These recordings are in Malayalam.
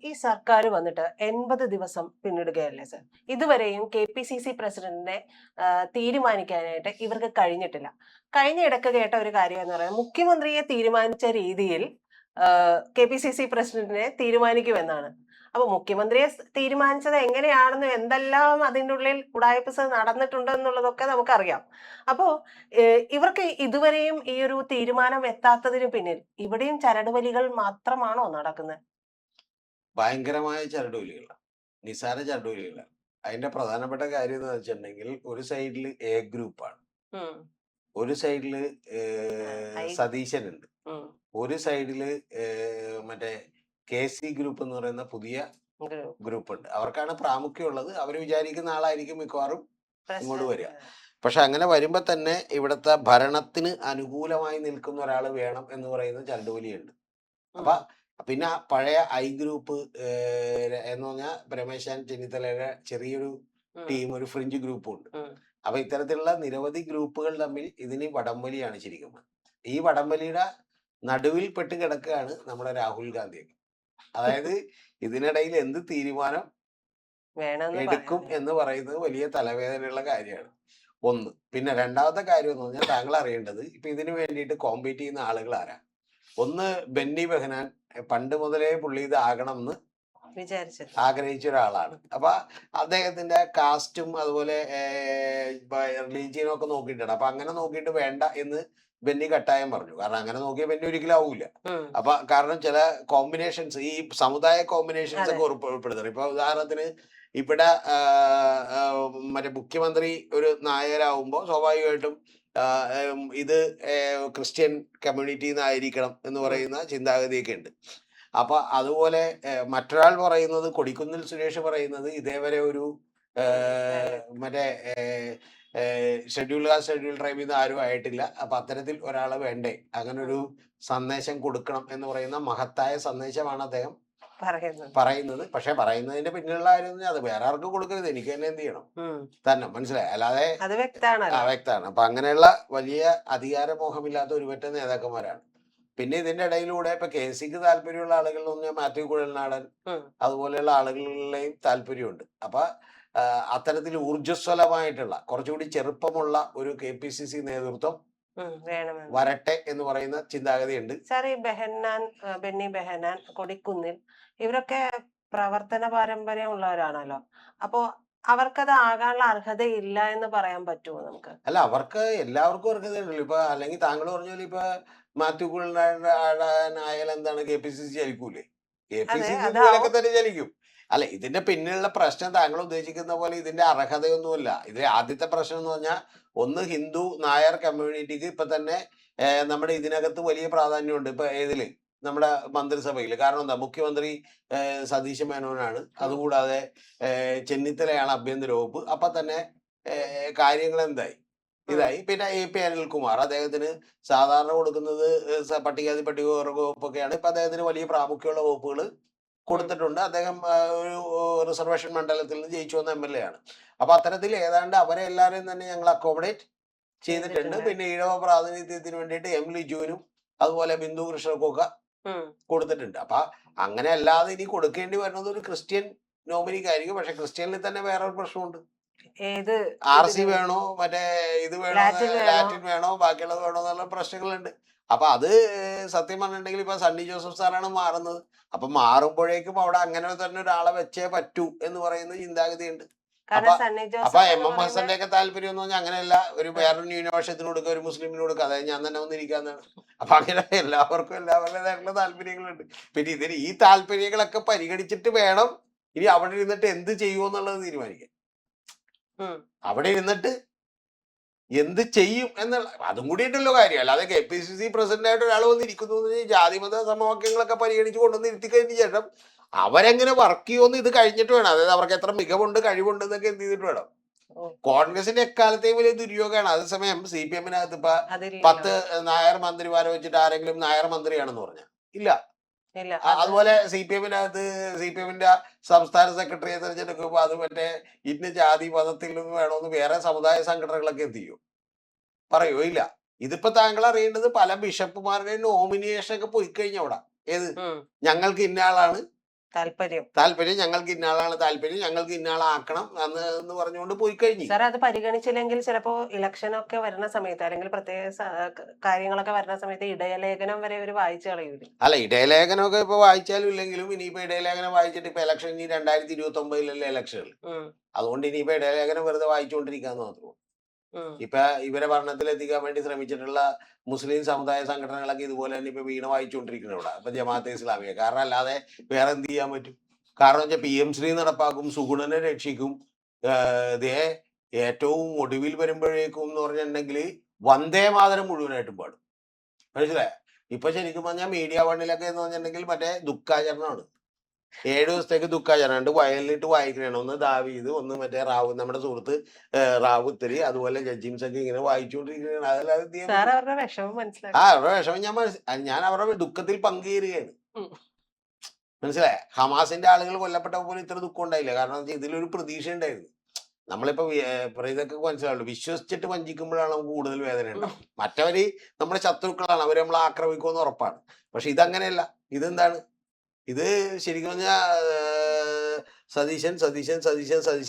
ഈ സർക്കാർ വന്നിട്ട് 80 ദിവസം പിന്നിടുകയല്ലേ സർ? ഇതുവരെയും KPCC പ്രസിഡന്റിനെ തീരുമാനിക്കാനായിട്ട് ഇവർക്ക് കഴിഞ്ഞിട്ടില്ല. കഴിഞ്ഞ ഇടയ്ക്ക് കേട്ട ഒരു കാര്യം എന്ന് പറയുന്നത് മുഖ്യമന്ത്രിയെ തീരുമാനിച്ച രീതിയിൽ KPCC പ്രസിഡന്റിനെ തീരുമാനിക്കുമെന്നാണ്. അപ്പൊ മുഖ്യമന്ത്രിയെ തീരുമാനിച്ചത് എങ്ങനെയാണെന്നും എന്തെല്ലാം അതിൻ്റെ ഉള്ളിൽ ഉടായിപ്പ് നടന്നിട്ടുണ്ടെന്നുള്ളതൊക്കെ നമുക്കറിയാം. അപ്പോ ഇവർക്ക് ഇതുവരെയും ഈ ഒരു തീരുമാനം എത്താത്തതിന് പിന്നിൽ ഇവിടെയും ചരടുവലികൾ മാത്രമാണോ നടക്കുന്നത്? ഭയങ്കരമായ ചരടുവലികളാണ്, നിസാര ചരടുവലികളാണ്. അതിന്റെ പ്രധാനപ്പെട്ട കാര്യം എന്ന് വെച്ചിട്ടുണ്ടെങ്കിൽ ഒരു സൈഡിൽ എ ഗ്രൂപ്പാണ്, ഒരു സൈഡില് സതീശനുണ്ട്, ഒരു സൈഡില് മറ്റേ KC ഗ്രൂപ്പ് എന്ന് പറയുന്ന പുതിയ ഗ്രൂപ്പ് ഉണ്ട്. അവർക്കാണ് പ്രാമുഖ്യമുള്ളത്. അവർ വിചാരിക്കുന്ന ആളായിരിക്കും മിക്കവാറും ഇങ്ങോട്ട് വരിക. പക്ഷെ അങ്ങനെ വരുമ്പോ തന്നെ ഇവിടുത്തെ ഭരണത്തിന് അനുകൂലമായി നിൽക്കുന്ന ഒരാൾ വേണം എന്ന് പറയുന്ന ചരടുവലിയുണ്ട്. അപ്പൊ പിന്നെ പഴയ ഐ ഗ്രൂപ്പ് എന്ന് പറഞ്ഞാൽ രമേശ് ചെന്നിത്തലയുടെ ചെറിയൊരു ടീം, ഒരു ഫ്രിഞ്ച് ഗ്രൂപ്പും ഉണ്ട്. അപ്പൊ ഇത്തരത്തിലുള്ള നിരവധി ഗ്രൂപ്പുകൾ തമ്മിൽ ഇതിന് വടംവലിയാണ് ശരിക്കും. ഈ വടംവലിയുടെ നടുവിൽ പെട്ട് കിടക്കുകയാണ് നമ്മുടെ രാഹുൽ ഗാന്ധിയൊക്കെ. അതായത് ഇതിനിടയിൽ എന്ത് തീരുമാനം എടുക്കും എന്ന് പറയുന്നത് വലിയ തലവേദനയുള്ള കാര്യമാണ്. ഒന്ന്. പിന്നെ രണ്ടാമത്തെ കാര്യം എന്ന് പറഞ്ഞാൽ താങ്കൾ അറിയേണ്ടത് ഇപ്പൊ ഇതിനു വേണ്ടിയിട്ട് കോമ്പീറ്റ് ചെയ്യുന്ന ആളുകൾ ആരാ? ഒന്ന് ബെന്നി ബെഹനാൻ പണ്ട് മുതലേ പുള്ളി ഇത് ആകണം എന്ന് ആഗ്രഹിച്ച ഒരാളാണ്. അപ്പൊ അദ്ദേഹത്തിന്റെ കാസ്റ്റും അതുപോലെ റിലീജിയനും ഒക്കെ നോക്കിയിട്ടാണ്. അപ്പൊ അങ്ങനെ നോക്കിയിട്ട് വേണ്ട എന്ന് ബെന്നി കട്ടായം പറഞ്ഞു. കാരണം അങ്ങനെ നോക്കിയ ബെന്നി ഒരിക്കലും ആവൂല. അപ്പൊ കാരണം ചില കോമ്പിനേഷൻസ്, ഈ സമുദായ കോമ്പിനേഷൻസ് ഒക്കെ ഉൾപ്പെടുത്തണം. ഇപ്പൊ ഉദാഹരണത്തിന് ഇവിടെ മറ്റേ മുഖ്യമന്ത്രി ഒരു നായരാകുമ്പോൾ സ്വാഭാവികമായിട്ടും ഇത് ക്രിസ്ത്യൻ കമ്മ്യൂണിറ്റിയിൽ നിന്നായിരിക്കണം എന്ന് പറയുന്ന ചിന്താഗതിയൊക്കെ ഉണ്ട്. അപ്പൊ അതുപോലെ മറ്റൊരാൾ പറയുന്നത്, കൊടിക്കുന്നിൽ സുരേഷ് പറയുന്നത് ഇതേവരെ ഒരു മറ്റേ ഷെഡ്യൂൾ കാസ്റ്റ് ഷെഡ്യൂൾ ട്രൈബിൽ നിന്ന് ആരും ആയിട്ടില്ല. അപ്പൊ അത്തരത്തിൽ ഒരാളെ വേണ്ടേ, അങ്ങനെ ഒരു സന്ദേശം കൊടുക്കണം എന്ന് പറയുന്ന മഹത്തായ സന്ദേശമാണ് അദ്ദേഹം പറയുന്നത്. പക്ഷെ പറയുന്നതിന്റെ പിന്നിലുള്ള കാര്യം അത് വേറെ ആർക്കും കൊടുക്കരുത്, എനിക്ക് തന്നെ എന്ത് ചെയ്യണം തന്നെ മനസ്സിലായി. അല്ലാതെ വ്യക്തമാണ്. അപ്പൊ അങ്ങനെയുള്ള വലിയ അധികാരമോഹമില്ലാത്ത ഒരുപറ്റ നേതാക്കന്മാരാണ്. പിന്നെ ഇതിന്റെ ഇടയിലൂടെ ഇപ്പൊ KCക്ക് താല്പര്യമുള്ള ആളുകൾ എന്ന് പറഞ്ഞാൽ മാത്യു കുഴൽനാടൻ അതുപോലെയുള്ള ആളുകളിലെയും താല്പര്യമുണ്ട്. അപ്പൊ അത്തരത്തിൽ ഊർജ്ജസ്വലമായിട്ടുള്ള കുറച്ചുകൂടി ചെറുപ്പമുള്ള ഒരു KPCC നേതൃത്വം വരട്ടെ എന്ന് പറയുന്ന ചിന്താഗതി ഉണ്ട്. സാർ, ഈ ബെന്നി ബെഹനാൻ, കൊടിക്കുന്നിൽ ഇവരൊക്കെ പ്രവർത്തന പാരമ്പര്യം ഉള്ളവരാണല്ലോ. അപ്പോ അവർക്കത് ആകാനുള്ള അർഹതയില്ല എന്ന് പറയാൻ പറ്റുമോ നമുക്ക്? അല്ല, അവർക്ക് എല്ലാവർക്കും അർഹതയുണ്ടല്ലോ. ഇപ്പൊ അല്ലെങ്കിൽ താങ്കൾ പറഞ്ഞാൽ ഇപ്പൊ മാത്യു കുഴൽനാടനായാലും എന്താണ് KPCC ചലിക്കൂലേ? KPCC ഇതുപോലൊക്കെ തന്നെ ചലിക്കും. അല്ല, ഇതിന്റെ പിന്നിലുള്ള പ്രശ്നം താങ്കൾ ഉദ്ദേശിക്കുന്ന പോലെ ഇതിന്റെ അർഹതയൊന്നുമല്ല. ഇത് ആദ്യത്തെ പ്രശ്നം എന്ന് പറഞ്ഞാൽ ഒന്ന്, ഹിന്ദു നായർ കമ്മ്യൂണിറ്റിക്ക് ഇപ്പൊ തന്നെ നമ്മുടെ ഇതിനകത്ത് വലിയ പ്രാധാന്യമുണ്ട്. ഇപ്പൊ ഏതില് നമ്മുടെ മന്ത്രിസഭയിൽ. കാരണം എന്താ, മുഖ്യമന്ത്രി സതീശ മേനോനാണ്, അതുകൂടാതെ ചെന്നിത്തലയാണ് ആഭ്യന്തര വകുപ്പ്. അപ്പൊ തന്നെ കാര്യങ്ങൾ എന്തായി ഇതായി. പിന്നെ AP അനിൽകുമാർ, അദ്ദേഹത്തിന് സാധാരണ കൊടുക്കുന്നത് പട്ടികജാതി പട്ടികവർഗ വകുപ്പൊക്കെയാണ്. ഇപ്പൊ അദ്ദേഹത്തിന് വലിയ പ്രാമുഖ്യമുള്ള വകുപ്പുകൾ കൊടുത്തിട്ടുണ്ട്. അദ്ദേഹം ഒരു റിസർവേഷൻ മണ്ഡലത്തിൽ നിന്ന് ജയിച്ചു വന്ന MLA ആണ്. അപ്പൊ അത്തരത്തിൽ ഏതാണ്ട് അവരെ എല്ലാവരെയും തന്നെ ഞങ്ങൾ അക്കോമഡേറ്റ് ചെയ്തിട്ടുണ്ട്. പിന്നെ ഈഴവ പ്രാതിനിധ്യത്തിന് വേണ്ടിയിട്ട് M ലിജുവിനും അതുപോലെ ബിന്ദു കൃഷ്ണർക്കൊക്കെ കൊടുത്തിട്ടുണ്ട്. അപ്പൊ അങ്ങനെ അല്ലാതെ ഇനി കൊടുക്കേണ്ടി വരുന്നത് ഒരു ക്രിസ്ത്യൻ നോമിനിക്കായിരിക്കും. പക്ഷെ ക്രിസ്ത്യനിൽ തന്നെ വേറൊരു പ്രശ്നമുണ്ട്. RC വേണോ, മറ്റേ ഇത് വേണോ, ലാറ്റിൻ വേണോ, ബാക്കിയുള്ളത് വേണോ എന്നുള്ള പ്രശ്നങ്ങളുണ്ട്. അപ്പൊ അത് സത്യം പറഞ്ഞിട്ടുണ്ടെങ്കിൽ ഇപ്പൊ സണ്ണി ജോസഫ് സാറാണ് മാറുന്നത്. അപ്പൊ മാറുമ്പോഴേക്കും അവിടെ അങ്ങനെ തന്നെ ഒരാളെ വെച്ചേ പറ്റൂ എന്ന് പറയുന്ന ചിന്താഗതിയുണ്ട്. അപ്പൊ MMSന്റെ ഒക്കെ താല്പര്യം എന്ന് പറഞ്ഞാൽ അങ്ങനെയല്ല, ഒരു വേറൊരു ന്യൂനപക്ഷത്തിന് കൊടുക്കുക, ഒരു മുസ്ലിമിന് കൊടുക്കുക, അതായത് ഞാൻ തന്നെ വന്നിരിക്കാന്നാണ്. അപ്പൊ അങ്ങനെ എല്ലാവർക്കും എല്ലാവരുടേതായിട്ടുള്ള താല്പര്യങ്ങളുണ്ട്. പിന്നെ ഇതിന് ഈ താല്പര്യങ്ങളൊക്കെ പരിഗണിച്ചിട്ട് വേണം ഇനി അവിടെ ഇരുന്നിട്ട് എന്ത് ചെയ്യുമെന്നുള്ളത് തീരുമാനിക്കാൻ. അവിടെ ഇരുന്നിട്ട് എന്ത് ചെയ്യും എന്നുള്ള അതും കൂടിയിട്ടുള്ള കാര്യം. അല്ലാതെ KPCC പ്രസിഡന്റ് ആയിട്ട് ഒരാൾ വന്നിരിക്കുന്നു ജാതിമത സമവാക്യങ്ങളൊക്കെ പരിഗണിച്ച് കൊണ്ടുവന്ന് ഇരുത്തി കഴിഞ്ഞ ശേഷം അവരെങ്ങനെ വർക്ക് ചെയ്യുമെന്ന് ഇത് കഴിഞ്ഞിട്ട് വേണം. അതായത് അവർക്ക് എത്ര മികവുണ്ട്, കഴിവുണ്ട് എന്നൊക്കെ എന്ത് ചെയ്തിട്ട് വേണം. കോൺഗ്രസിന്റെ എക്കാലത്തെയും വലിയ ദുര്യോഗമാണ്. അതേസമയം CPM-നകത്ത് ഇപ്പൊ 10 നായർ മന്ത്രിമാരെ വെച്ചിട്ട് ആരെങ്കിലും നായർ മന്ത്രിയാണെന്ന് പറഞ്ഞാൽ ഇല്ല. അതുപോലെ CPM-ന്റെ സംസ്ഥാന സെക്രട്ടറിയെ തെരഞ്ഞെടുക്കുമ്പോൾ അത് മറ്റേ ഇന്ന ജാതി മതത്തിൽ നിന്ന് വേണമെന്ന് വേറെ സമുദായ സംഘടനകളൊക്കെ എന്ത് ചെയ്യും, പറയോ? ഇല്ല. ഇതിപ്പോ താങ്കൾ അറിയേണ്ടത് പല ബിഷപ്പുമാരുടെ നോമിനേഷൻ ഒക്കെ പോയി കഴിഞ്ഞ അവിടെ ഏത് ഞങ്ങൾക്ക് ഇന്ന ആളാണ് താല്പര്യം ഞങ്ങൾക്ക് ഇന്നാളാണ് താല്പര്യം, ഞങ്ങൾക്ക് ഇന്നാളാക്കണം എന്ന് പറഞ്ഞുകൊണ്ട് പോയി കഴിഞ്ഞു. സാർ അത് പരിഗണിച്ചില്ലെങ്കിൽ ചിലപ്പോ ഇലക്ഷൻ ഒക്കെ വരുന്ന സമയത്ത് അല്ലെങ്കിൽ പ്രത്യേക കാര്യങ്ങളൊക്കെ വരുന്ന സമയത്ത് ഇടയലേഖനം വരെ ഒരു വായിച്ചു കളയൂല. അല്ല, ഇടയലേഖനമൊക്കെ ഇപ്പൊ വായിച്ചാലും ഇല്ലെങ്കിലും ഇനിയിപ്പോ ഇടയലേഖനം വായിച്ചിട്ട് ഇപ്പൊ ഇലക്ഷൻ ഇനി 2029 ഇലക്ഷനിൽ, അതുകൊണ്ട് ഇനിയിപ്പോ ഇടയലേഖനം വെറുതെ വായിച്ചുകൊണ്ടിരിക്കാന്ന് മാത്രമേ. ഇപ്പൊ ഇവരെ ഭരണത്തിലെത്തിക്കാൻ വേണ്ടി ശ്രമിച്ചിട്ടുള്ള മുസ്ലിം സമുദായ സംഘടനകളൊക്കെ ഇതുപോലെ തന്നെ ഇപ്പൊ വീണ വായിച്ചുകൊണ്ടിരിക്കണം ഇവിടെ. ഇപ്പൊ ജമാഅത്തെ ഇസ്ലാമിയെ, കാരണം അല്ലാതെ വേറെ എന്ത് ചെയ്യാൻ പറ്റും? കാരണം വെച്ചാൽ PM ശ്രീ നടപ്പാക്കും, സുഗുണനെ രക്ഷിക്കും, ഇതേ ഏറ്റവും ഒടുവിൽ വരുമ്പോഴേക്കും എന്ന് പറഞ്ഞിട്ടുണ്ടെങ്കിൽ വന്ദേ മാതരം മുഴുവനായിട്ടും പാടും. മനസ്സിലായ? ഇപ്പൊ ശരിക്കും പറഞ്ഞാൽ മീഡിയ വണ്ണിലൊക്കെ എന്ന് പറഞ്ഞിട്ടുണ്ടെങ്കിൽ മറ്റേ ദുഃഖാചരണമാണ്. 7 ദിവസത്തേക്ക് ദുഃഖാചരണം വയലിലിട്ട് വായിക്കണേണ്. ഒന്ന് ദാവീദ്, ഒന്ന് മറ്റേ റാവു, നമ്മുടെ സുഹൃത്ത് റാവുത്തരി, അതുപോലെ ജഡ്ജിംസ് ഒക്കെ ഇങ്ങനെ വായിച്ചുകൊണ്ടിരിക്കുകയാണ്. അവരുടെ വിഷമം ഞാൻ അവരുടെ ദുഃഖത്തിൽ പങ്കുചേരുകയാണ്. മനസ്സിലായ? ഹമാസിന്റെ ആളുകൾ കൊല്ലപ്പെട്ട പോലെ ഇത്ര ദുഃഖം ഉണ്ടായില്ല. കാരണം ഇതിലൊരു പ്രതീക്ഷ ഉണ്ടായിരുന്നു. നമ്മളിപ്പോ ഇതൊക്കെ മനസ്സിലാവുള്ളൂ, വിശ്വസിച്ചിട്ട് വഞ്ചിക്കുമ്പോഴാണ് നമുക്ക് കൂടുതൽ വേദന ഉണ്ടാവും. മറ്റവര് നമ്മുടെ ശത്രുക്കളാണ്, അവര് നമ്മളെ ആക്രമിക്കുമെന്ന് ഉറപ്പാണ്. പക്ഷെ ഇതങ്ങനെയല്ല. ഇതെന്താണ്? ഇത് ശരിക്കും പറഞ്ഞാൽ സതീശൻ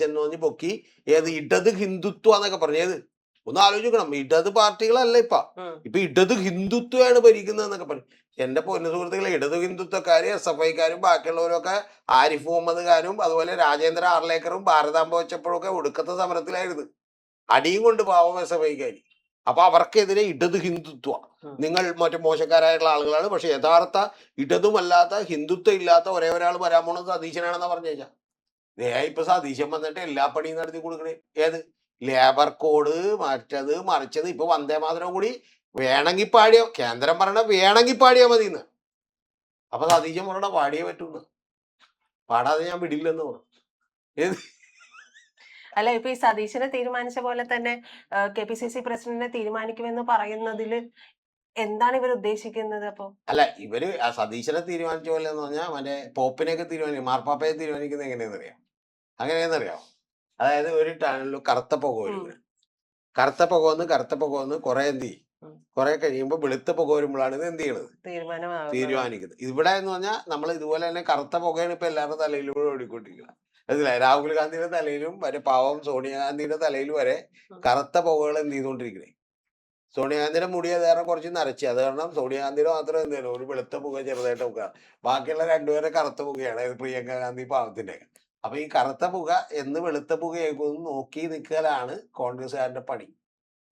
എന്ന് പറഞ്ഞ് പൊക്കി ഏത് ഇടത് ഹിന്ദുത്വ എന്നൊക്കെ പറഞ്ഞു. ഏത് ഒന്ന് ആലോചിക്കണം. ഇടത് പാർട്ടികളല്ല ഇപ്പൊ ഇടത് ഹിന്ദുത്വമാണ് ഭരിക്കുന്നത് എന്നൊക്കെ പറഞ്ഞു. എന്റെ പൊന്നു സുഹൃത്തുക്കളെ, ഇടത് ഹിന്ദുത്വക്കാര്, SFIക്കാരും ബാക്കിയുള്ളവരൊക്കെ ആരിഫ് മുഹമ്മദ്കാരും അതുപോലെ രാജേന്ദ്ര ആർലേക്കറും ഭാരതാംബ വെച്ചപ്പോഴൊക്കെ ഒടുക്കത്തെ സമരത്തിലായിരുന്നു. അടിയും കൊണ്ട് പാവം SFIക്കാര്. അപ്പൊ അവർക്കെതിരെ ഇടത് ഹിന്ദുത്വ, നിങ്ങൾ മറ്റു മോശക്കാരായിട്ടുള്ള ആളുകളാണ്. പക്ഷെ യഥാർത്ഥ ഇടതുമല്ലാത്ത ഹിന്ദുത്വം ഇല്ലാത്ത ഒരേ ഒരാൾ വരാൻ പോണത് സതീശനാണെന്നാ പറഞ്ഞേച്ചാ. ഇപ്പൊ സതീശൻ വന്നിട്ട് എല്ലാ പണിയും നടത്തി കൊടുക്കണേ. ഏത് ലേബർ കോഡ്, മറ്റത് മറിച്ചത്. ഇപ്പൊ വന്ദേ മാതരം കൂടി വേണമെങ്കിൽ പാടിയോ, കേന്ദ്രം പറയണ വേണമെങ്കിൽ പാടിയാ മതിന്ന്. അപ്പൊ സതീശൻ പറയണ പാടിയേ പറ്റൂന്ന്, പാടാതെ ഞാൻ വിടില്ലെന്ന് പറഞ്ഞു. ഏത് അല്ല, ഇപ്പൊ ഈ സതീശനെ തീരുമാനിച്ച പോലെ തന്നെ KPCC പ്രസിഡന്റിനെ തീരുമാനിക്കുമെന്ന് പറയുന്നതിൽ എന്താണ് ഇവർ ഉദ്ദേശിക്കുന്നത്? അപ്പൊ അല്ല, ഇവര് സതീശനെ തീരുമാനിച്ച പോലെ എന്ന് പറഞ്ഞാൽ മറ്റേ പോപ്പിനെയൊക്കെ തീരുമാനിക്കും, മാർപ്പാപ്പയെ തീരുമാനിക്കുന്നത് എങ്ങനെയാണെന്നറിയാം? അങ്ങനെയെന്നറിയാം? അതായത് ഒരു ടണലിൽ കറുത്ത പുക വരും. കറുത്ത പുക വന്ന് കുറെ എന്ത് ചെയ്യും, കുറെ കഴിയുമ്പോൾ വെളുത്ത പുക വരുമ്പോഴാണ് ഇത് എന്ത് ചെയ്യണത്, തീരുമാനിക്കുന്നത്. ഇവിടെ എന്ന് പറഞ്ഞാൽ നമ്മൾ ഇതുപോലെ തന്നെ കറുത്ത പുകയാണ് ഇപ്പൊ എല്ലാവരുടെ തലയിലൂടെ ഓടിക്കൊണ്ടിരിക്കുന്നത്. മനസ്സിലായി? രാഹുൽ ഗാന്ധിയുടെ തലയിലും വരെ പാവം സോണിയാഗാന്ധിയുടെ തലയിലും വരെ കറുത്ത പുകകൾ എന്ത് ചെയ്തുകൊണ്ടിരിക്കണേ. സോണിയാഗാന്ധിയുടെ മുടി അതേറെ കുറച്ച് നരച്ചു, അത് കാരണം സോണിയാഗാന്ധിയുടെ മാത്രം എന്ത് ചെയ്യണം, ഒരു വെളുത്ത പുക ചെറുതായിട്ട് പുക. ബാക്കിയുള്ള രണ്ടുപേരെ കറുത്ത പുകയാണ്, പ്രിയങ്ക ഗാന്ധി പാവത്തിന്റെ. അപ്പൊ ഈ കറുത്ത പുക എന്ന് വെളുത്ത പുകയേക്കൊന്ന് നോക്കി നിൽക്കലാണ് കോൺഗ്രസ്സുകാരുടെ പണി.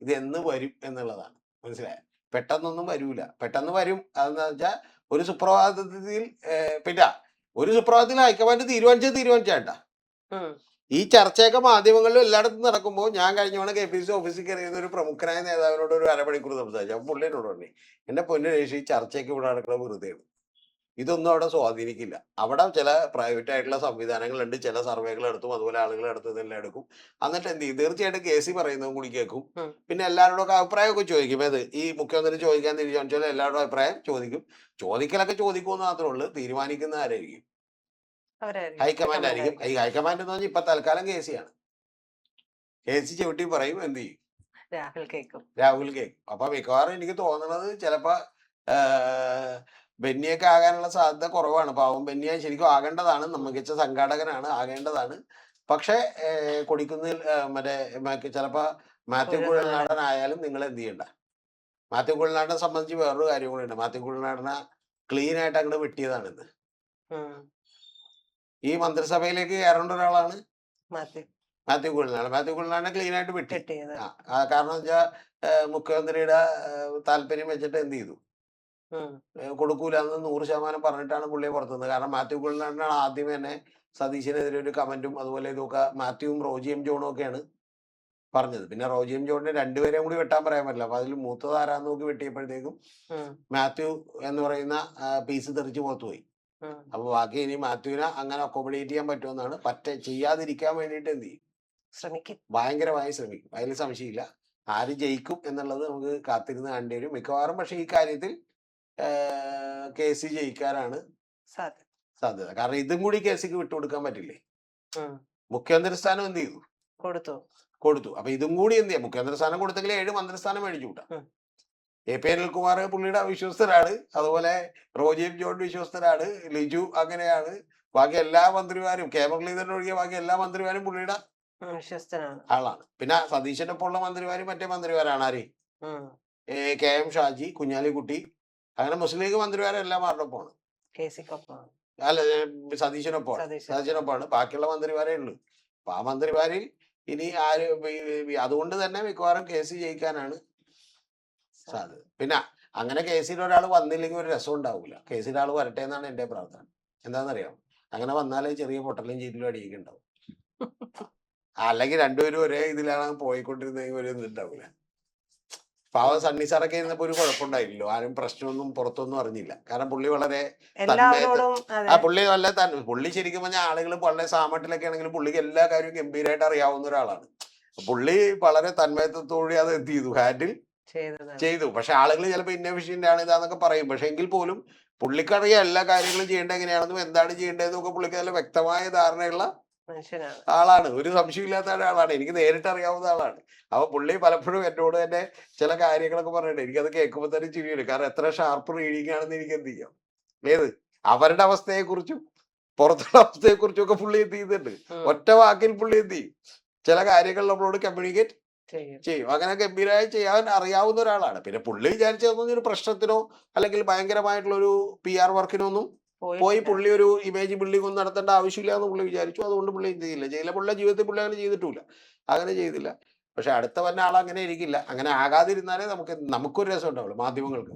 ഇത് എന്ന് വരും എന്നുള്ളതാണ്. മനസ്സിലായ? പെട്ടെന്നൊന്നും വരൂല. പെട്ടെന്ന് വരും. അതെന്ന് വെച്ചാൽ ഒരു സുപ്രഭാതത്തിൽ പിന്നെ ഒരു സുപ്രഭാതത്തിൽ ഹൈക്കമാൻഡ് തീരുമാനിച്ചാട്ടാ. ഈ ചർച്ചയൊക്കെ മാധ്യമങ്ങളിലും എല്ലായിടത്തും നടക്കുമ്പോൾ ഞാൻ കഴിഞ്ഞ തവണ KPCC ഓഫീസിൽ കയറിയുന്ന ഒരു പ്രമുഖനായ നേതാവിനോട് ഒരു അരമണിക്കൂർ സംസാരിച്ചു. അപ്പൊ പുള്ളി എന്നോട് പറഞ്ഞു, എന്റെ പൊന്നു രേഷി, ഈ ചർച്ചയൊക്കെ ഇവിടെ നടക്കുന്ന വെറുതെയാണ്, ഇതൊന്നും അവിടെ സ്വാധീനിക്കില്ല. അവിടെ ചില പ്രൈവറ്റ് ആയിട്ടുള്ള സംവിധാനങ്ങളുണ്ട്, ചില സർവേകൾ എടുത്തും അതുപോലെ ആളുകൾ എടുത്തതെല്ലാം എടുക്കും. എന്നിട്ട് എന്ത് ചെയ്യും, തീർച്ചയായിട്ടും KC പറയുന്നതും കൂടി കേൾക്കും. പിന്നെ എല്ലാവരോടും ഒക്കെ അഭിപ്രായമൊക്കെ ചോദിക്കും. ഏത് ഈ മുഖ്യമന്ത്രി ചോദിക്കാൻ തീരുമാനിച്ചാൽ എല്ലാവരുടെ അഭിപ്രായം ചോദിക്കും. ചോദിക്കലൊക്കെ ചോദിക്കുമെന്ന് മാത്രമേ ഉള്ളൂ. തീരുമാനിക്കുന്ന ആരായിരിക്കും? ഹൈക്കമാൻഡ് ആയിരിക്കും. ഈ ഹൈക്കമാൻഡ് എന്ന് പറഞ്ഞാൽ ഇപ്പൊ തൽക്കാലം KC ആണ്. KC ചവിട്ടി പറയും, എന്ത് ചെയ്യും, രാഹുൽ കേൾക്കും. അപ്പൊ മിക്കവാറും എനിക്ക് തോന്നുന്നത് ചിലപ്പോ ബെന്നിയൊക്കെ ആകാനുള്ള സാധ്യത കുറവാണ്. പാവം ബെന്നിയെ ശരിക്കും ആകേണ്ടതാണ്, മികച്ച സംഘാടകനാണ്, ആകേണ്ടതാണ്. പക്ഷെ കൊടിക്കുന്നിൽ മറ്റേ ചിലപ്പോ മാത്യു കുഴൽനാടൻ ആയാലും നിങ്ങൾ എന്ത് ചെയ്യണ്ട. മാത്യു കുഴൽനാടനെ സംബന്ധിച്ച് വേറൊരു കാര്യം കൂടി ഉണ്ട്. മാത്യു കുഴൽനാടനെ ക്ലീൻ ആയിട്ട് അങ്ങോട്ട് വെട്ടിയതാണ് ഇത്. ഈ മന്ത്രിസഭയിലേക്ക് കയറേണ്ട ഒരാളാണ് മാത്യു കുഴൽനാടൻ. മാത്യു കുഴൽനാടനെ ക്ലീൻ ആയിട്ട് വെട്ടി. കാരണം വെച്ചാൽ മുഖ്യമന്ത്രിയുടെ താല്പര്യം വെച്ചിട്ട് എന്ത് ചെയ്തു, കൊടുക്കൂല എന്ന് 100% പറഞ്ഞിട്ടാണ് പുള്ളിയെ പുറത്തുനിന്നത്. കാരണം മാത്യു കുഴൽനാടനാണ് ആദ്യം തന്നെ സതീശനെതിരെ ഒരു കമന്റും അതുപോലെ ഇതൊക്കെ മാത്യുവും റോജി എം ജോണും ഒക്കെയാണ് പറഞ്ഞത്. പിന്നെ റോജി എം ജോണിനെ രണ്ടുപേരെയും കൂടി വെട്ടാൻ പറയാൻ പറ്റില്ല. അപ്പൊ അതിൽ മൂത്തത് ആരാന്ന് നോക്കി വെട്ടിയപ്പോഴത്തേക്കും മാത്യു എന്ന് പറയുന്ന പീസ് തെറിച്ച് പുറത്തുപോയി. അപ്പൊ ബാക്കി ഇനി മാത്യുവിനെ അങ്ങനെ അക്കോമഡേറ്റ് ചെയ്യാൻ പറ്റുമെന്നാണ്. ചെയ്യാതിരിക്കാൻ വേണ്ടിയിട്ട് എന്ത് ചെയ്യും, ശ്രമിക്കും, ഭയങ്കരമായി ശ്രമിക്കും. അതിൽ സംശയമില്ല. ആര് ജയിക്കും എന്നുള്ളത് നമുക്ക് കാത്തിരുന്ന് കണ്ടു വരും മിക്കവാറും. പക്ഷെ ഈ കാര്യത്തിൽ KC ജയിക്കാനാണ് സാധ്യത. കാരണം ഇതും കൂടി KCക്ക് വിട്ടുകൊടുക്കാൻ പറ്റില്ലേ. മുഖ്യമന്ത്രി സ്ഥാനം എന്ത് ചെയ്തു, കൊടുത്തു. അപ്പൊ ഇതും കൂടി എന്ത് ചെയ്യാം, മുഖ്യമന്ത്രി സ്ഥാനം കൊടുത്തെങ്കിൽ 7 മന്ത്രിസ്ഥാനം മേടിച്ചു കൂട്ടാം. AP അനിൽകുമാർ പുള്ളിയുടെ വിശ്വസ്തരാണ്, അതുപോലെ റോജി എം ജോൺ വിശ്വസ്തരാണ്, ലിജു അങ്ങനെയാണ്, ബാക്കി എല്ലാ മന്ത്രിമാരും കെ മുരളീധരൻ ഒഴികെ ബാക്കി എല്ലാ മന്ത്രിമാരും പുള്ളിയുടെ വിശ്വസ്തനാണ്. ആളാണ്. പിന്നെ സതീശനൊപ്പം ഉള്ള മന്ത്രിമാരും മറ്റേ മന്ത്രിമാരാണ് ആര്, ഉം. കെ എം ഷാജി, കുഞ്ഞാലിക്കുട്ടി, അങ്ങനെ മുസ്ലിം ലീഗ് മന്ത്രിമാരെല്ലാം ആരുടെയൊപ്പമാണ്, കേസിക്കൊപ്പമാണ്. അല്ല സതീശനൊപ്പമാണ്. സതീശൻ. സതീശനൊപ്പമാണ്. ബാക്കിയുള്ള മന്ത്രിമാരേ ഉള്ളൂ. അപ്പൊ ആ മന്ത്രിമാരിൽ ഇനി ആര് അതുകൊണ്ട് തന്നെ മിക്കവാറും കേസ് ജയിക്കാനാണ് സാധ്യത. പിന്നെ അങ്ങനെ കേസിൽ ഒരാൾ വന്നില്ലെങ്കിൽ ഒരു രസം ഉണ്ടാവില്ല. കേസിൽ ആൾ വരട്ടെ എന്നാണ് എൻ്റെ പ്രാർത്ഥന. എന്താണെന്നറിയാം, അങ്ങനെ വന്നാലേ ചെറിയ പൊട്ടലും ചീറ്റിലും അടിയൊക്കെ ഉണ്ടാവും. അല്ലെങ്കിൽ രണ്ടുപേരും ഒരേ ഇതിലാണ് പോയിക്കൊണ്ടിരുന്നെങ്കിൽ ഒരു ഇതുണ്ടാവില്ല. പാവം സണ്ണി സാറൊക്കെ ഇരുന്നപ്പോ ഒരു കുഴപ്പമുണ്ടായില്ലല്ലോ, ആരും പ്രശ്നമൊന്നും പുറത്തൊന്നും അറിഞ്ഞില്ല. കാരണം പുള്ളി വളരെ എല്ലാവരോടും പുള്ളി നല്ല പുള്ളി ശരിക്കും പറഞ്ഞാൽ ആളുകൾ വളരെ സാമട്ടിലൊക്കെ ആണെങ്കിലും പുള്ളിക്ക് എല്ലാ കാര്യവും ഗംഭീരമായിട്ട് അറിയാവുന്ന ഒരാളാണ്. പുള്ളി വളരെ തന്മയത്വത്തോടെ അത് എന്ത് ചെയ്തു, ഹാൻഡിൽ ചെയ്തു. പക്ഷെ ആളുകൾ ചിലപ്പോൾ ഇന്നഫിഷ്യന്റ് ആണ് ഇതാന്നൊക്കെ പറയും. പക്ഷെ എങ്കിൽ പോലും പുള്ളിക്കറിയാം എല്ലാ കാര്യങ്ങളും ചെയ്യേണ്ടത് എങ്ങനെയാണെന്നും എന്താണ് ചെയ്യേണ്ടതെന്നും ഒക്കെ പുള്ളിക്ക് നല്ല വ്യക്തമായ ധാരണയുള്ള ആളാണ്. ഒരു സംശയമില്ലാത്ത ഒരാളാണ്. എനിക്ക് നേരിട്ട് അറിയാവുന്ന ആളാണ്. അപ്പൊ പുള്ളി പലപ്പോഴും എന്നോട് തന്നെ ചില കാര്യങ്ങളൊക്കെ പറഞ്ഞിട്ടുണ്ട്. എനിക്കത് കേൾക്കുമ്പോൾ തന്നെ ചിരി വരും. കാരണം എത്ര ഷാർപ്പ് റീഡിങ് ആണെന്ന് എനിക്ക് എന്ത് ചെയ്യാം, ഏത് അവരുടെ അവസ്ഥയെ കുറിച്ചും പുറത്തുള്ള അവസ്ഥയെ കുറിച്ചും ഒക്കെ പുള്ളി എന്ത് ചെയ്യുന്നുണ്ട്. ഒറ്റ വാക്കിൽ പുള്ളി എന്ത് ചെയ്യും, ചില കാര്യങ്ങൾ നമ്മളോട് കമ്മ്യൂണിക്കേറ്റ് ചെയ്യും. അങ്ങനെ ഗംഭീരമായി ചെയ്യാൻ അറിയാവുന്ന ഒരാളാണ്. പിന്നെ പുള്ളി വിചാരിച്ചതൊന്നും ഒരു പ്രശ്നത്തിനോ അല്ലെങ്കിൽ ഭയങ്കരമായിട്ടുള്ള ഒരു PR വർക്കിനോ ഒന്നും പോയി പുള്ളി ഒരു ഇമേജ് ബിൽഡിംഗ് ഒന്നും നടത്തേണ്ട ആവശ്യമില്ല എന്ന് പുള്ളി വിചാരിച്ചു. അതുകൊണ്ട് പുള്ളി എന്ത് ചെയ്യില്ല. പുള്ളിയുടെ ജീവിതത്തിൽ പുള്ളി അങ്ങനെ ചെയ്തിട്ടില്ല, അങ്ങനെ ചെയ്തില്ല. പക്ഷെ അടുത്ത വന്ന ആൾ അങ്ങനെ ഇരിക്കില്ല. അങ്ങനെ ആകാതിരുന്നാലേ നമുക്കൊരു രസം ഉണ്ടാവുള്ളൂ മാധ്യമങ്ങൾക്ക്.